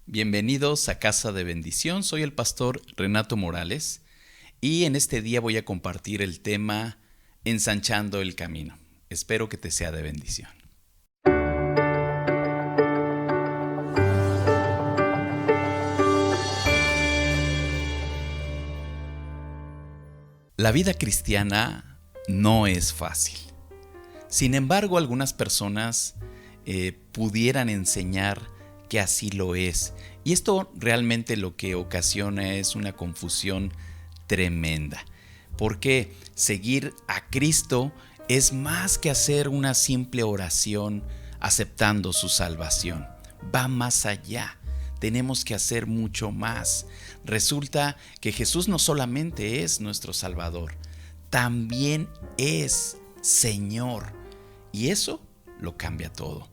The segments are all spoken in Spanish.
Bienvenidos a Casa de Bendición, soy el pastor Renato Morales y en este día voy a compartir el tema Ensanchando el Camino. Espero que te sea de bendición. La vida cristiana no es fácil. Sin embargo, algunas personas pudieran enseñar que así lo es. Y esto realmente lo que ocasiona es una confusión tremenda. Porque seguir a Cristo es más que hacer una simple oración aceptando su salvación. Va más allá. Tenemos que hacer mucho más. Resulta que Jesús no solamente es nuestro Salvador, también es Señor. Y eso lo cambia todo.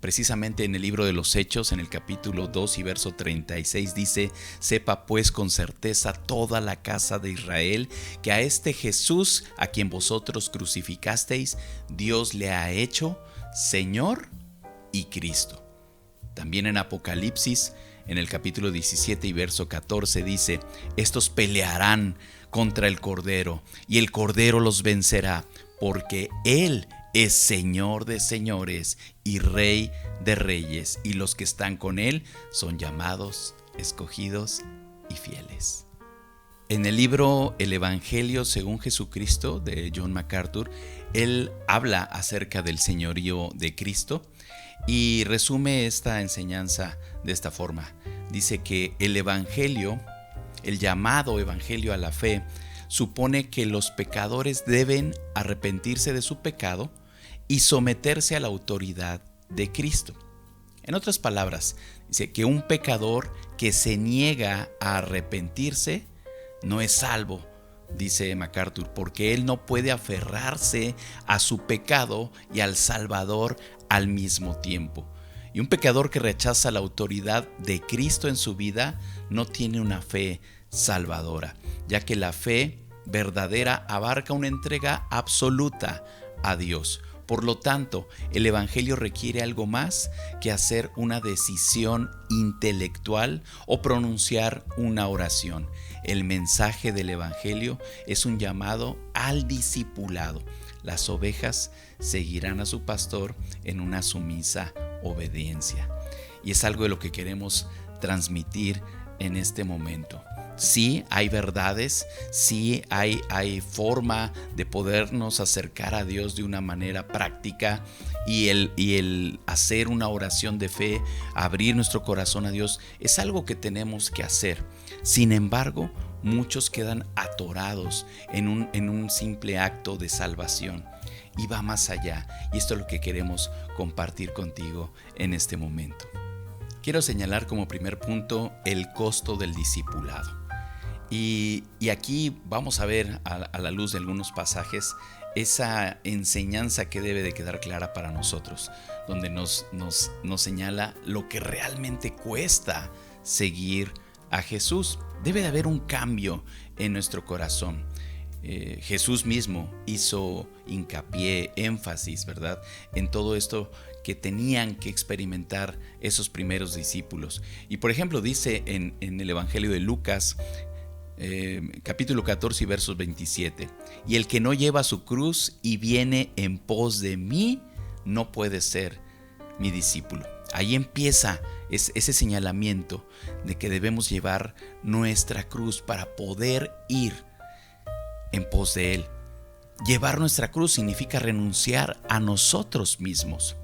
Precisamente en el libro de los Hechos, en el capítulo 2 y verso 36 dice: sepa pues con certeza toda la casa de Israel que a este Jesús a quien vosotros crucificasteis, Dios le ha hecho Señor y Cristo. También en Apocalipsis, en el capítulo 17 y verso 14 dice: estos pelearán contra el Cordero y el Cordero los vencerá, porque Él es Señor de señores y Rey de reyes, y los que están con Él son llamados, escogidos y fieles. En el libro El Evangelio según Jesucristo de John MacArthur, él habla acerca del señorío de Cristo y resume esta enseñanza de esta forma. Dice que el Evangelio, el llamado Evangelio a la fe, supone que los pecadores deben arrepentirse de su pecado y someterse a la autoridad de Cristo. En otras palabras, dice que un pecador que se niega a arrepentirse no es salvo, dice MacArthur, porque él no puede aferrarse a su pecado y al Salvador al mismo tiempo. Y un pecador que rechaza la autoridad de Cristo en su vida no tiene una fe salvadora, ya que la fe verdadera abarca una entrega absoluta a Dios. Por lo tanto, el Evangelio requiere algo más que hacer una decisión intelectual o pronunciar una oración. El mensaje del Evangelio es un llamado al discipulado. Las ovejas seguirán a su pastor en una sumisa obediencia. Y es algo de lo que queremos transmitir en este momento. Sí hay verdades, sí hay forma de podernos acercar a Dios de una manera práctica y el hacer una oración de fe, abrir nuestro corazón a Dios, es algo que tenemos que hacer. Sin embargo, muchos quedan atorados en un simple acto de salvación y va más allá. Y esto es lo que queremos compartir contigo en este momento. Quiero señalar como primer punto el costo del discipulado. Y aquí vamos a ver a la luz de algunos pasajes esa enseñanza que debe de quedar clara para nosotros, donde nos señala lo que realmente cuesta seguir a Jesús. Debe de haber un cambio en nuestro corazón. Jesús mismo hizo hincapié, énfasis, ¿verdad?, en todo esto que tenían que experimentar esos primeros discípulos. Y por ejemplo dice en el Evangelio de Lucas, capítulo 14 y versos 27: y el que no lleva su cruz y viene en pos de mí no puede ser mi discípulo. Ahí empieza ese señalamiento de que debemos llevar nuestra cruz para poder ir en pos de Él. Llevar nuestra cruz significa renunciar a nosotros mismos.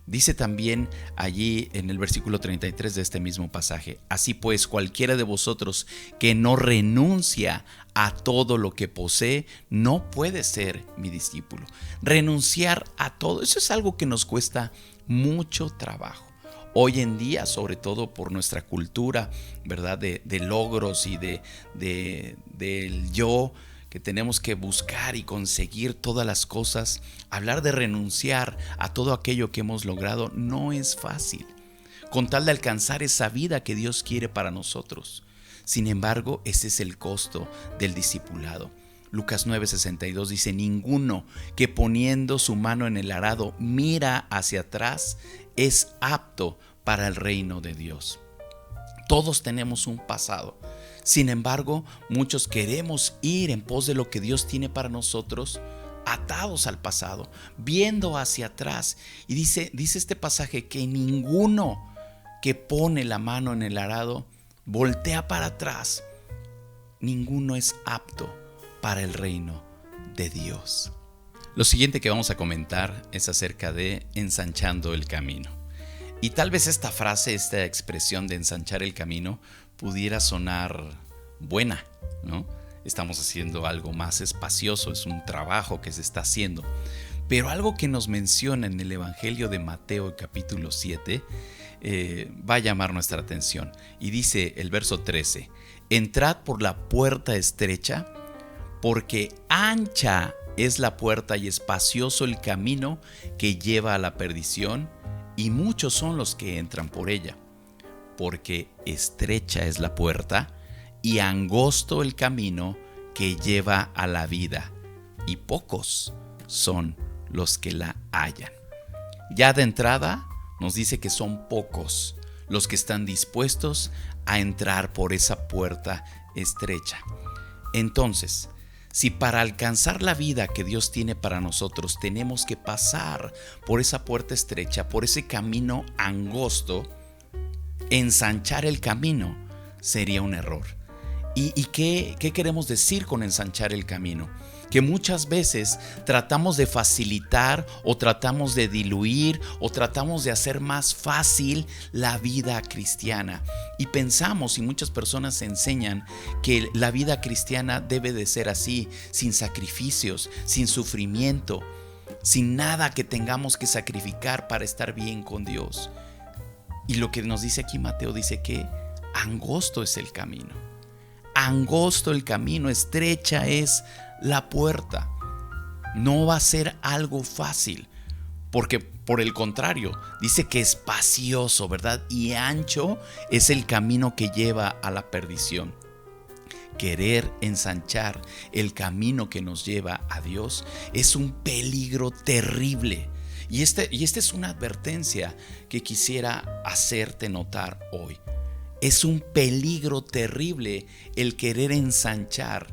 Dice también allí en el versículo 33 de este mismo pasaje: así pues, cualquiera de vosotros que no renuncia a todo lo que posee no puede ser mi discípulo. Renunciar a todo, eso es algo que nos cuesta mucho trabajo. Hoy en día, sobre todo por nuestra cultura, ¿verdad?, de logros y del yo, que tenemos que buscar y conseguir todas las cosas, hablar de renunciar a todo aquello que hemos logrado no es fácil, con tal de alcanzar esa vida que Dios quiere para nosotros. Sin embargo, ese es el costo del discipulado. Lucas 9:62 dice: ninguno que poniendo su mano en el arado mira hacia atrás es apto para el reino de Dios. Todos tenemos un pasado. Sin embargo, muchos queremos ir en pos de lo que Dios tiene para nosotros, atados al pasado, viendo hacia atrás. Y dice este pasaje que ninguno que pone la mano en el arado voltea para atrás. Ninguno es apto para el reino de Dios. Lo siguiente que vamos a comentar es acerca de ensanchando el camino. Y tal vez esta frase, esta expresión de ensanchar el camino pudiera sonar buena, ¿no? Estamos haciendo algo más espacioso, es un trabajo que se está haciendo. Pero algo que nos menciona en el Evangelio de Mateo, capítulo 7, va a llamar nuestra atención. Y dice el verso 13: entrad por la puerta estrecha, porque ancha es la puerta y espacioso el camino que lleva a la perdición, y muchos son los que entran por ella. Porque estrecha es la puerta y angosto el camino que lleva a la vida, y pocos son los que la hallan. Ya de entrada nos dice que son pocos los que están dispuestos a entrar por esa puerta estrecha. Entonces, si para alcanzar la vida que Dios tiene para nosotros tenemos que pasar por esa puerta estrecha, por ese camino angosto, ensanchar el camino sería un error. ¿Y qué queremos decir con ensanchar el camino? Que muchas veces tratamos de facilitar o tratamos de diluir o tratamos de hacer más fácil la vida cristiana. Y pensamos, y muchas personas enseñan, que la vida cristiana debe de ser así, sin sacrificios, sin sufrimiento, sin nada que tengamos que sacrificar para estar bien con Dios. Y lo que nos dice aquí Mateo, dice que angosto es el camino. Angosto el camino, estrecha es la puerta. No va a ser algo fácil, porque por el contrario, dice que espacioso, ¿verdad? Y ancho es el camino que lleva a la perdición. Querer ensanchar el camino que nos lleva a Dios es un peligro terrible. Y esta es una advertencia que quisiera hacerte notar hoy. Es un peligro terrible el querer ensanchar,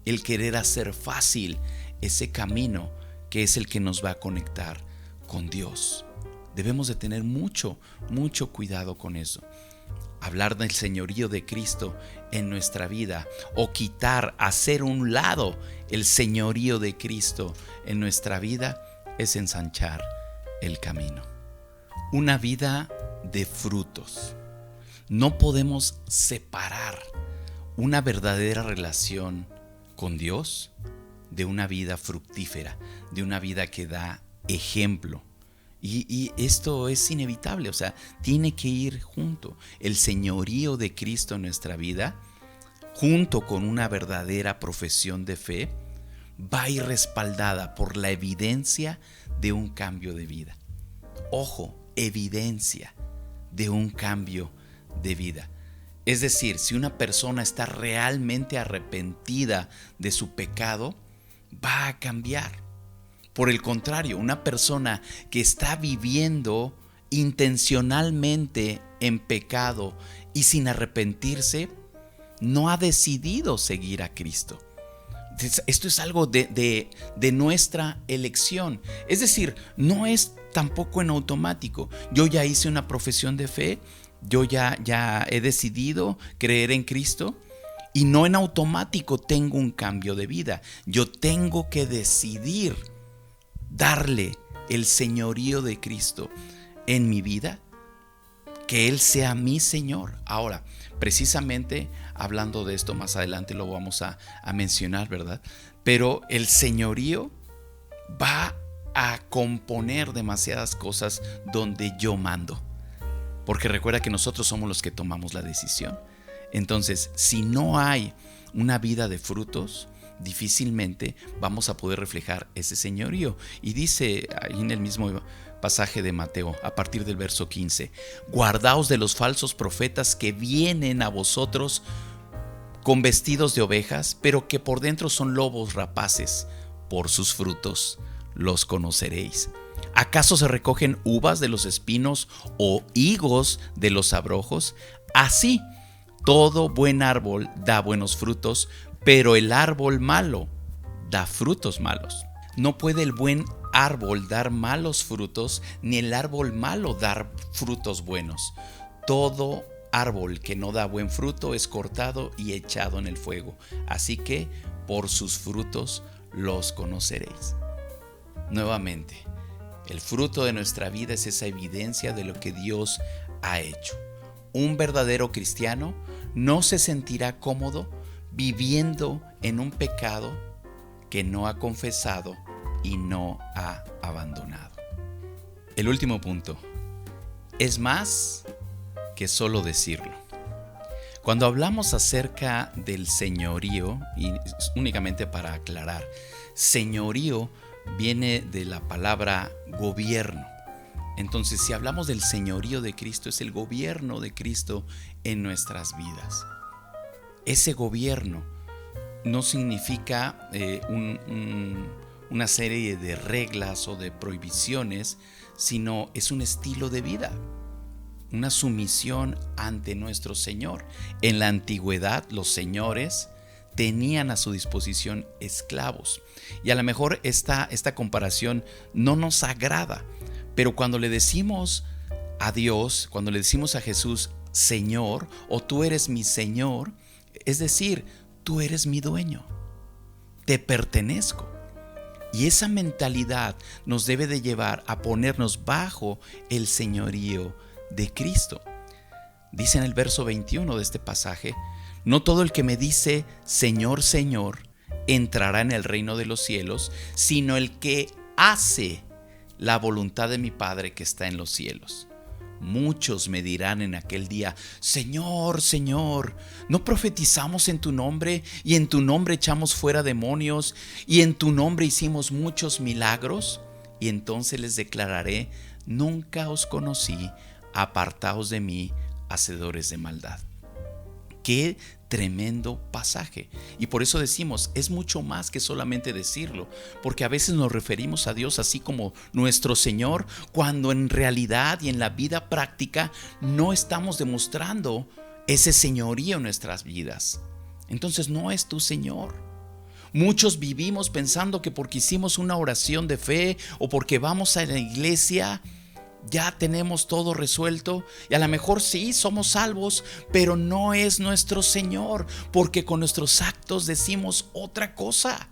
el querer hacer fácil ese camino que es el que nos va a conectar con Dios. Debemos de tener mucho cuidado con eso. Hablar del señorío de Cristo en nuestra vida, o quitar, hacer un lado el señorío de Cristo en nuestra vida, es ensanchar el camino. Una vida de frutos. No podemos separar una verdadera relación con Dios de una vida fructífera, de una vida que da ejemplo. Y esto es inevitable, o sea, tiene que ir junto. El señorío de Cristo en nuestra vida, junto con una verdadera profesión de fe, va a ir respaldada por la evidencia de un cambio de vida. Ojo, evidencia de un cambio de vida. Es decir, si una persona está realmente arrepentida de su pecado, va a cambiar. Por el contrario, una persona que está viviendo intencionalmente en pecado y sin arrepentirse, no ha decidido seguir a Cristo. Esto es algo de nuestra elección. Es decir, no es tampoco en automático. Yo ya hice una profesión de fe, yo ya he decidido creer en Cristo, y no en automático tengo un cambio de vida. Yo tengo que decidir darle el señorío de Cristo en mi vida, que Él sea mi Señor. Ahora, precisamente hablando de esto más adelante lo vamos a mencionar, ¿verdad? Pero el señorío va a componer demasiadas cosas donde yo mando, porque recuerda que nosotros somos los que tomamos la decisión. Entonces, si no hay una vida de frutos, difícilmente vamos a poder reflejar ese señorío. Y dice ahí en el mismo pasaje de Mateo, a partir del verso 15: guardaos de los falsos profetas que vienen a vosotros con vestidos de ovejas, pero que por dentro son lobos rapaces. Por sus frutos los conoceréis. ¿Acaso se recogen uvas de los espinos o higos de los abrojos? Así, todo buen árbol da buenos frutos, pero el árbol malo da frutos malos. No puede el buen árbol dar malos frutos, ni el árbol malo dar frutos buenos. Todo árbol que no da buen fruto es cortado y echado en el fuego. Así que por sus frutos los conoceréis. Nuevamente, el fruto de nuestra vida es esa evidencia de lo que Dios ha hecho. Un verdadero cristiano no se sentirá cómodo viviendo en un pecado que no ha confesado y no ha abandonado. El último punto es más que solo decirlo. Cuando hablamos acerca del señorío, y únicamente para aclarar, señorío viene de la palabra gobierno. Entonces, si hablamos del señorío de Cristo, es el gobierno de Cristo en nuestras vidas. Ese gobierno no significa una serie de reglas o de prohibiciones, sino es un estilo de vida, una sumisión ante nuestro Señor. En la antigüedad, los señores tenían a su disposición esclavos. Y a lo mejor esta comparación no nos agrada, pero cuando le decimos a Dios, cuando le decimos a Jesús, Señor, o tú eres mi Señor, es decir, tú eres mi dueño, te pertenezco. Y esa mentalidad nos debe de llevar a ponernos bajo el señorío de Cristo. Dice en el verso 21 de este pasaje: no todo el que me dice Señor, Señor, entrará en el reino de los cielos, sino el que hace la voluntad de mi Padre que está en los cielos. Muchos me dirán en aquel día: Señor, Señor, ¿no profetizamos en tu nombre, y en tu nombre echamos fuera demonios, y en tu nombre hicimos muchos milagros? Y entonces les declararé: nunca os conocí, apartaos de mí, hacedores de maldad. Qué tremendo pasaje. Y por eso decimos, es mucho más que solamente decirlo, porque a veces nos referimos a Dios así como nuestro Señor, cuando en realidad y en la vida práctica no estamos demostrando ese señorío en nuestras vidas. Entonces no es tu Señor. Muchos vivimos pensando que porque hicimos una oración de fe o porque vamos a la iglesia ya tenemos todo resuelto, y a lo mejor sí somos salvos, pero no es nuestro Señor, porque con nuestros actos decimos otra cosa.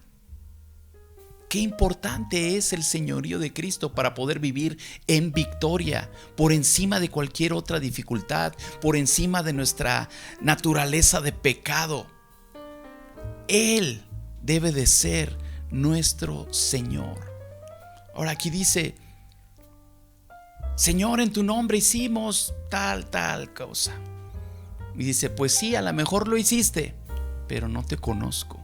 Qué importante es el señorío de Cristo para poder vivir en victoria, por encima de cualquier otra dificultad, por encima de nuestra naturaleza de pecado. Él debe de ser nuestro Señor. Ahora aquí dice: Señor, en tu nombre hicimos tal cosa. Y dice: pues sí, a lo mejor lo hiciste, pero no te conozco.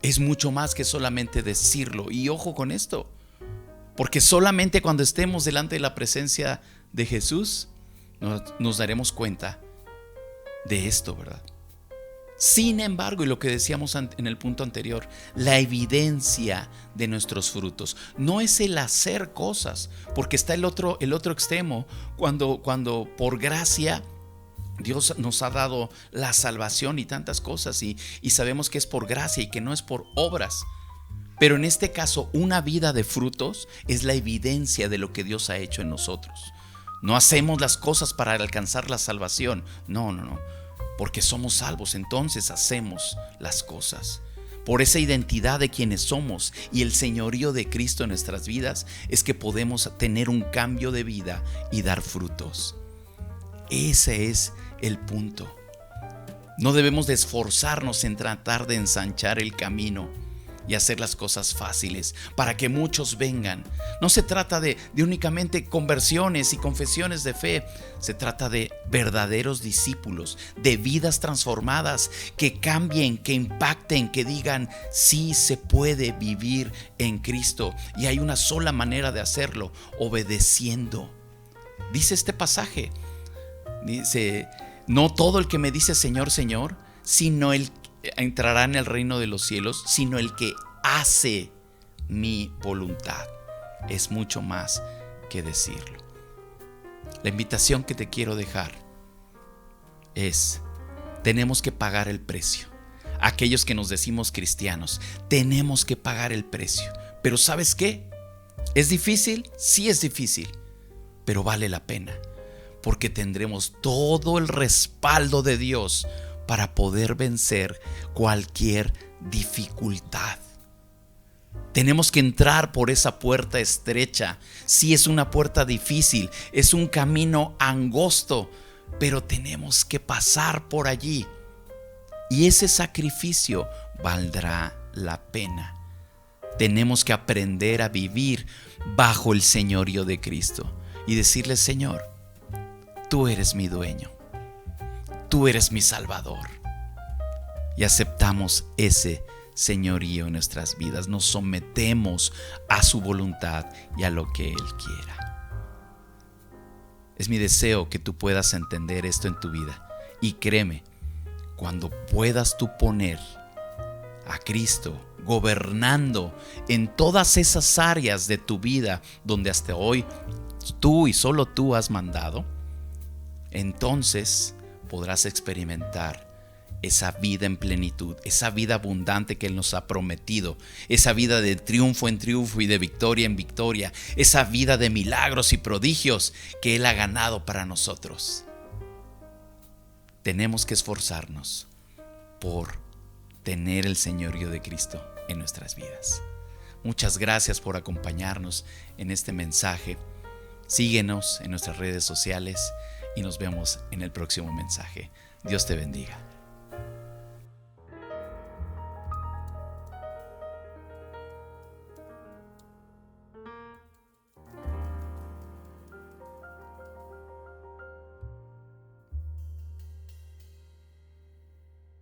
Es mucho más que solamente decirlo. Y ojo con esto, porque solamente cuando estemos delante de la presencia de Jesús nos daremos cuenta de esto, ¿verdad? Sin embargo, y lo que decíamos en el punto anterior, la evidencia de nuestros frutos no es el hacer cosas, porque está el otro extremo, cuando por gracia Dios nos ha dado la salvación y tantas cosas, y sabemos que es por gracia y que no es por obras. Pero en este caso, una vida de frutos es la evidencia de lo que Dios ha hecho en nosotros. No hacemos las cosas para alcanzar la salvación, no. Porque somos salvos, entonces hacemos las cosas. Por esa identidad de quienes somos y el señorío de Cristo en nuestras vidas es que podemos tener un cambio de vida y dar frutos. Ese es el punto. No debemos de esforzarnos en tratar de ensanchar el camino y hacer las cosas fáciles para que muchos vengan. No se trata de únicamente conversiones y confesiones de fe. Se trata de verdaderos discípulos, de vidas transformadas que cambien, que impacten, que digan: sí se puede vivir en Cristo, y hay una sola manera de hacerlo: obedeciendo. Dice este pasaje, dice: no todo el que me dice Señor, Señor, sino el entrará en el reino de los cielos, sino el que hace mi voluntad. Es mucho más que decirlo. La invitación que te quiero dejar tenemos que pagar el precio. Aquellos que nos decimos cristianos, tenemos que pagar el precio. Pero ¿sabes qué? ¿Es difícil? Sí es difícil, pero vale la pena, porque tendremos todo el respaldo de Dios para poder vencer cualquier dificultad. Tenemos que entrar por esa puerta estrecha. Sí, es una puerta difícil, es un camino angosto, pero tenemos que pasar por allí. Y ese sacrificio valdrá la pena. Tenemos que aprender a vivir bajo el señorío de Cristo y decirle: Señor, tú eres mi dueño, tú eres mi Salvador. Y aceptamos ese señorío en nuestras vidas, nos sometemos a su voluntad y a lo que Él quiera. Es mi deseo que tú puedas entender esto en tu vida, y créeme, cuando puedas tú poner a Cristo gobernando en todas esas áreas de tu vida donde hasta hoy tú y solo tú has mandado, entonces podrás experimentar esa vida en plenitud, esa vida abundante que Él nos ha prometido, esa vida de triunfo en triunfo y de victoria en victoria, esa vida de milagros y prodigios que Él ha ganado para nosotros. Tenemos que esforzarnos por tener el señorío de Cristo en nuestras vidas. Muchas gracias por acompañarnos en este mensaje. Síguenos en nuestras redes sociales y nos vemos en el próximo mensaje. Dios te bendiga.